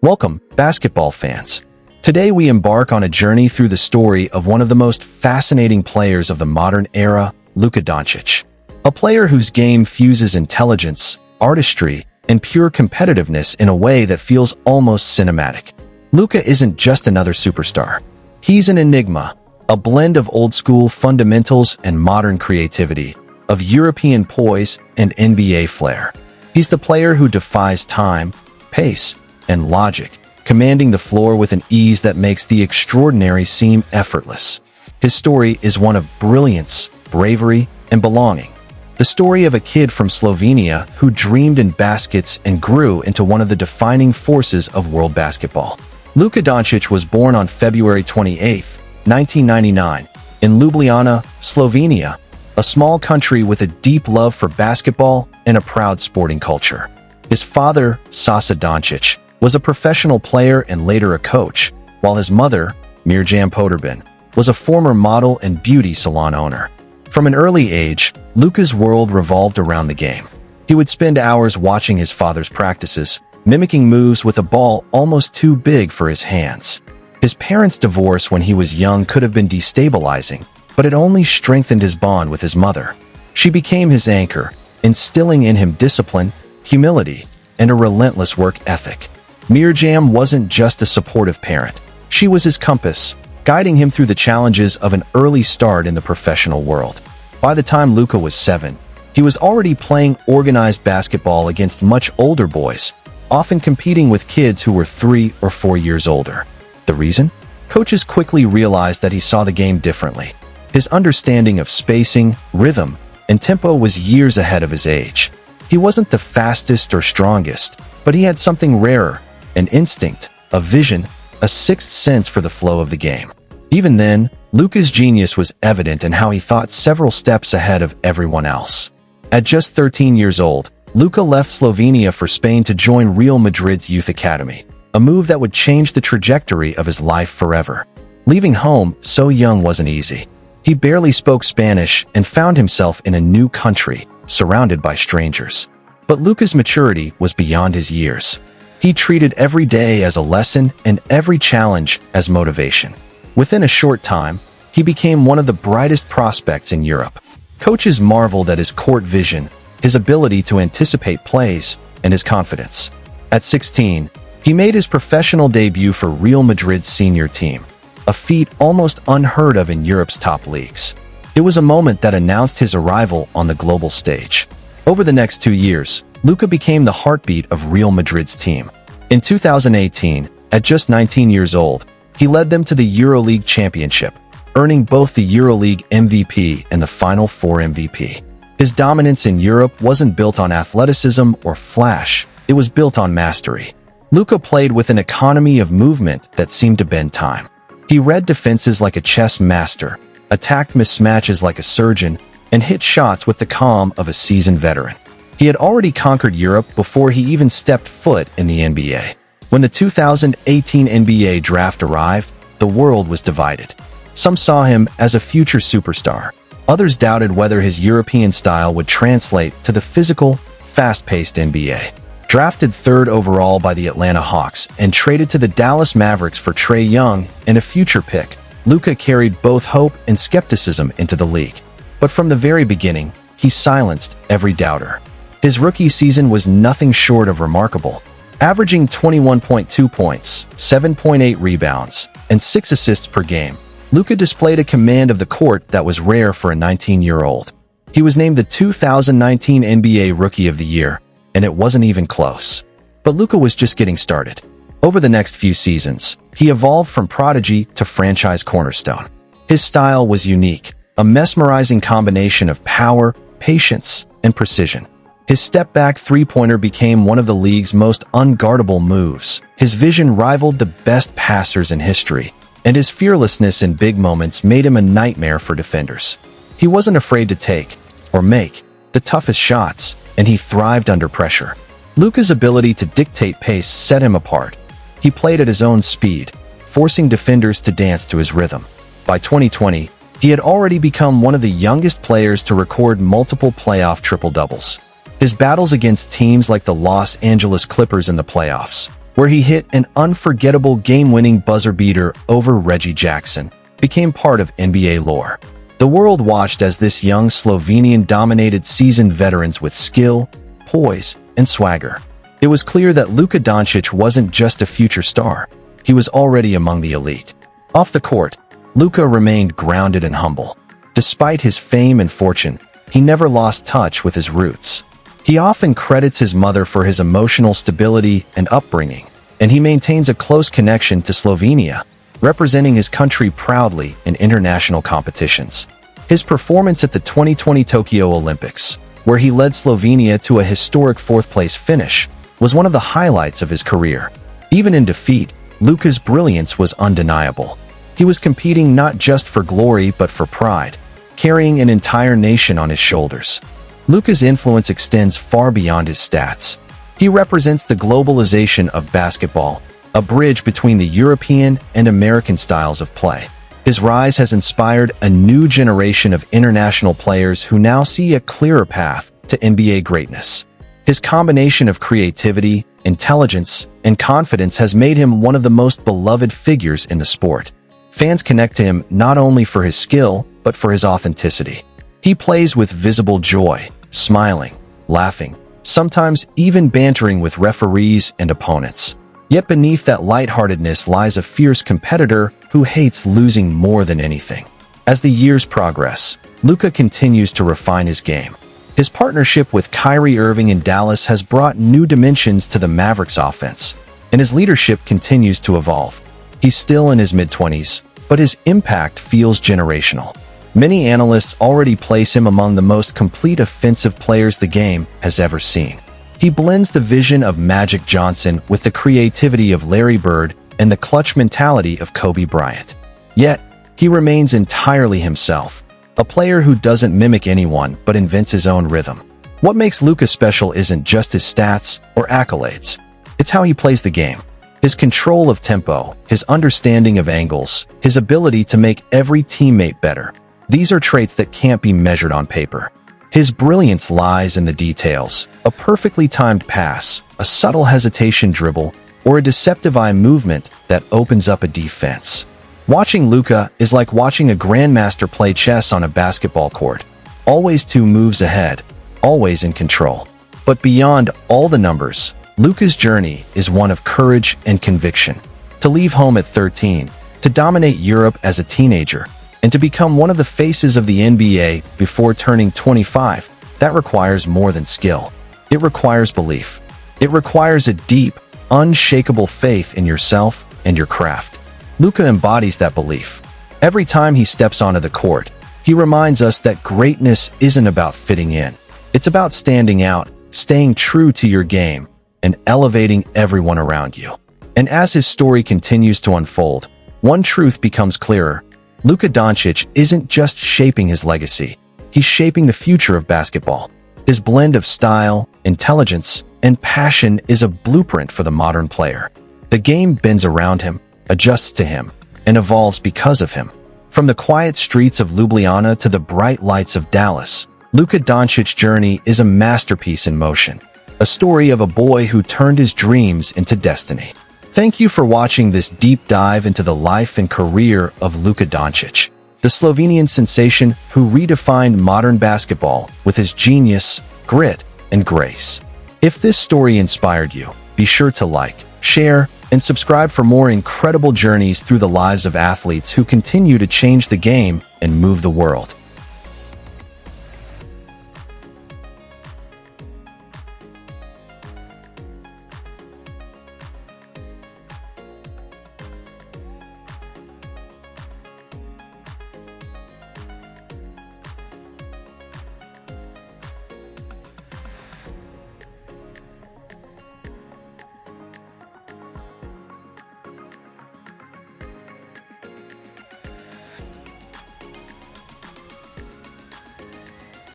Welcome, basketball fans. Today we embark on a journey through the story of one of the most fascinating players of the modern era, Luka Doncic. A player whose game fuses intelligence, artistry, and pure competitiveness in a way that feels almost cinematic. Luka isn't just another superstar. He's an enigma, a blend of old-school fundamentals and modern creativity, of European poise and NBA flair. He's the player who defies time, pace, and logic, commanding the floor with an ease that makes the extraordinary seem effortless. His story is one of brilliance, bravery, and belonging. The story of a kid from Slovenia who dreamed in baskets and grew into one of the defining forces of world basketball. Luka Doncic was born on February 28, 1999, in Ljubljana, Slovenia, a small country with a deep love for basketball and a proud sporting culture. His father, Sasa Doncic, was a professional player and later a coach, while his mother, Mirjam Podobin, was a former model and beauty salon owner. From an early age, Luka's world revolved around the game. He would spend hours watching his father's practices, mimicking moves with a ball almost too big for his hands. His parents' divorce when he was young could have been destabilizing, but it only strengthened his bond with his mother. She became his anchor, instilling in him discipline, humility, and a relentless work ethic. Mirjam wasn't just a supportive parent. She was his compass, guiding him through the challenges of an early start in the professional world. By the time Luka was 7, he was already playing organized basketball against much older boys, often competing with kids who were 3 or 4 years older. The reason? Coaches quickly realized that he saw the game differently. His understanding of spacing, rhythm, and tempo was years ahead of his age. He wasn't the fastest or strongest, but he had something rarer, an instinct, a vision, a sixth sense for the flow of the game. Even then, Luka's genius was evident in how he thought several steps ahead of everyone else. At just 13 years old, Luka left Slovenia for Spain to join Real Madrid's youth academy, a move that would change the trajectory of his life forever. Leaving home so young wasn't easy. He barely spoke Spanish and found himself in a new country, surrounded by strangers. But Luka's maturity was beyond his years. He treated every day as a lesson and every challenge as motivation. Within a short time, he became one of the brightest prospects in Europe. Coaches marveled at his court vision, his ability to anticipate plays, and his confidence. At 16, he made his professional debut for Real Madrid's senior team, a feat almost unheard of in Europe's top leagues. It was a moment that announced his arrival on the global stage. Over the next 2 years, Luka became the heartbeat of Real Madrid's team. In 2018, at just 19 years old, he led them to the EuroLeague championship, earning both the EuroLeague MVP and the Final Four MVP. His dominance in Europe wasn't built on athleticism or flash, it was built on mastery. Luka played with an economy of movement that seemed to bend time. He read defenses like a chess master, attacked mismatches like a surgeon, and hit shots with the calm of a seasoned veteran. He had already conquered Europe before he even stepped foot in the NBA. When the 2018 NBA draft arrived, the world was divided. Some saw him as a future superstar. Others doubted whether his European style would translate to the physical, fast-paced NBA. Drafted 3rd overall by the Atlanta Hawks and traded to the Dallas Mavericks for Trae Young and a future pick, Luka carried both hope and skepticism into the league. But from the very beginning, he silenced every doubter. His rookie season was nothing short of remarkable. Averaging 21.2 points, 7.8 rebounds, and 6 assists per game, Luka displayed a command of the court that was rare for a 19-year-old. He was named the 2019 NBA Rookie of the Year, and it wasn't even close. But Luka was just getting started. Over the next few seasons, he evolved from prodigy to franchise cornerstone. His style was unique, a mesmerizing combination of power, patience, and precision. His step-back three-pointer became one of the league's most unguardable moves. His vision rivaled the best passers in history, and his fearlessness in big moments made him a nightmare for defenders. He wasn't afraid to take, or make, the toughest shots, and he thrived under pressure. Luka's ability to dictate pace set him apart. He played at his own speed, forcing defenders to dance to his rhythm. By 2020, he had already become one of the youngest players to record multiple playoff triple-doubles. His battles against teams like the Los Angeles Clippers in the playoffs, where he hit an unforgettable game-winning buzzer-beater over Reggie Jackson, became part of NBA lore. The world watched as this young Slovenian dominated seasoned veterans with skill, poise, and swagger. It was clear that Luka Doncic wasn't just a future star. He was already among the elite. Off the court, Luka remained grounded and humble. Despite his fame and fortune, he never lost touch with his roots. He often credits his mother for his emotional stability and upbringing, and he maintains a close connection to Slovenia, representing his country proudly in international competitions. His performance at the 2020 Tokyo Olympics, where he led Slovenia to a historic fourth-place finish, was one of the highlights of his career. Even in defeat, Luka's brilliance was undeniable. He was competing not just for glory but for pride, carrying an entire nation on his shoulders. Luka's influence extends far beyond his stats. He represents the globalization of basketball, a bridge between the European and American styles of play. His rise has inspired a new generation of international players who now see a clearer path to NBA greatness. His combination of creativity, intelligence, and confidence has made him one of the most beloved figures in the sport. Fans connect to him not only for his skill, but for his authenticity. He plays with visible joy, smiling, laughing, sometimes even bantering with referees and opponents. Yet beneath that lightheartedness lies a fierce competitor who hates losing more than anything. As the years progress, Luka continues to refine his game. His partnership with Kyrie Irving in Dallas has brought new dimensions to the Mavericks offense, and his leadership continues to evolve. He's still in his mid-20s, but his impact feels generational. Many analysts already place him among the most complete offensive players the game has ever seen. He blends the vision of Magic Johnson with the creativity of Larry Bird and the clutch mentality of Kobe Bryant. Yet, he remains entirely himself, a player who doesn't mimic anyone but invents his own rhythm. What makes Luka special isn't just his stats or accolades. It's how he plays the game. His control of tempo, his understanding of angles, his ability to make every teammate better. These are traits that can't be measured on paper. His brilliance lies in the details: a perfectly timed pass, a subtle hesitation dribble, or a deceptive eye movement that opens up a defense. Watching Luka is like watching a grandmaster play chess on a basketball court. Always 2 moves ahead, always in control. But beyond all the numbers, Luka's journey is one of courage and conviction. To leave home at 13, to dominate Europe as a teenager, and to become one of the faces of the NBA before turning 25, that requires more than skill. It requires belief. It requires a deep, unshakable faith in yourself and your craft. Luka embodies that belief. Every time he steps onto the court, he reminds us that greatness isn't about fitting in. It's about standing out, staying true to your game, and elevating everyone around you. And as his story continues to unfold, one truth becomes clearer. Luka Doncic isn't just shaping his legacy, he's shaping the future of basketball. His blend of style, intelligence, and passion is a blueprint for the modern player. The game bends around him, adjusts to him, and evolves because of him. From the quiet streets of Ljubljana to the bright lights of Dallas, Luka Doncic's journey is a masterpiece in motion, a story of a boy who turned his dreams into destiny. Thank you for watching this deep dive into the life and career of Luka Doncic, the Slovenian sensation who redefined modern basketball with his genius, grit, and grace. If this story inspired you, be sure to like, share, and subscribe for more incredible journeys through the lives of athletes who continue to change the game and move the world.